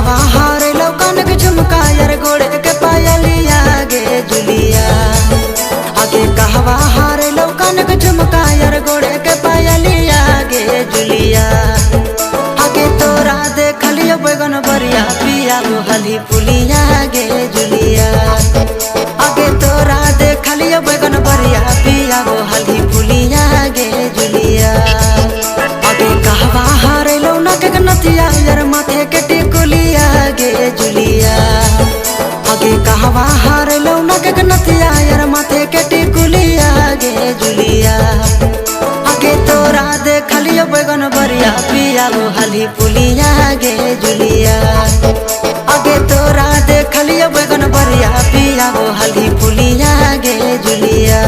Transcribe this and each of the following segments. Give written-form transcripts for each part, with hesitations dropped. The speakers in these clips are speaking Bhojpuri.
कहवा हारे लौकन के झुमका यार गोड़े के पायलिया गे जुलिया। आगे कहवा हारे लौकन के झुमका यार गोड़े के पायलिया गे जुलिया। आगे तोरा देखलियो बैगन बरिया पिया हली पुलिया गे जुलिया। आगे तोरा देखलियो बैगन बरिया पिया हली पुलिया गे जुलिया। आगे कहवा हारे लौना के नथिया यार माथे के टिकुलिया गे जुलिया। आगे कहवा हारे लौना के नथिया यार माथे के टिकुलिया गे जुलिया। आगे तोरा देखलियो बैगन बरिया पिया हली पुलिया गे जुलिया। आगे तोरा देखलियो बैगन बरिया पिया हली पुलिया गे जुलिया।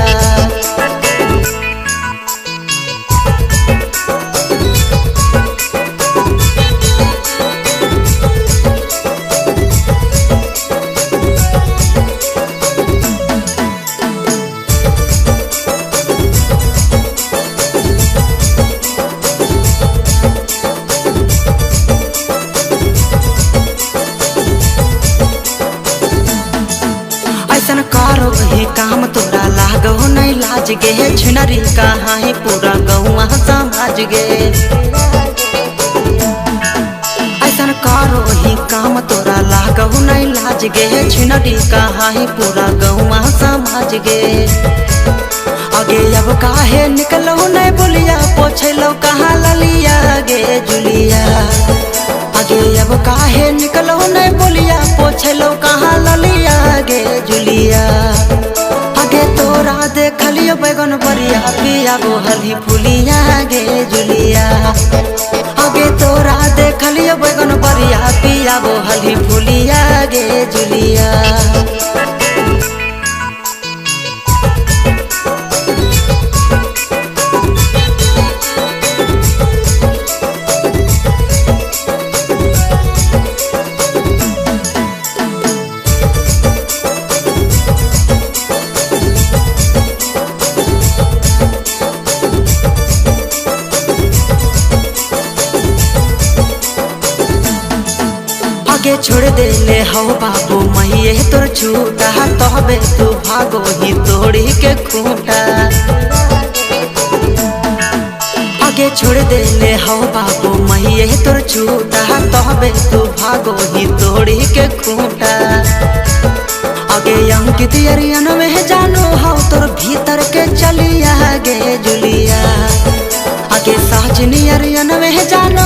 ऐसन करो ही काम तोरा लागो नहीं लाज गे छिनरी कहाँ ही पूरा गौवा समाज गे। ऐसन करो ही काम तोरा लागो नहीं लाज गे छिनरी कहाँ ही पूरा गौवा समाज गे। आगे अब काहे निकलो नहीं बोलिया पोछलो कहाँ ललिया गे जुलिया। आगे अब काहे निकलो नहीं बोलिया पोछलो कहाँ ललिया गे जुलिया। आगे तोरा देखलियो बैगन बरिया पिया हली पुलिया गे जुलिया। आगे तोरा देखलियो बैगन बरिया पिया हली पुलिया गे जुलिया। आगे छोड़ दे ले हो बाबू मैये तोर छूटा तबे तू भागो ही तोड़ी के खूंटा। आगे छोड़ दे ले हो बाबू मैये तोर छूटा तबे तू भागो ही तोड़ी के खूंटा। आगे अंकित अरियन में जानो हो तोर भीतर के चलिया गे जुलिया। आगे साजनी अरियन में जानो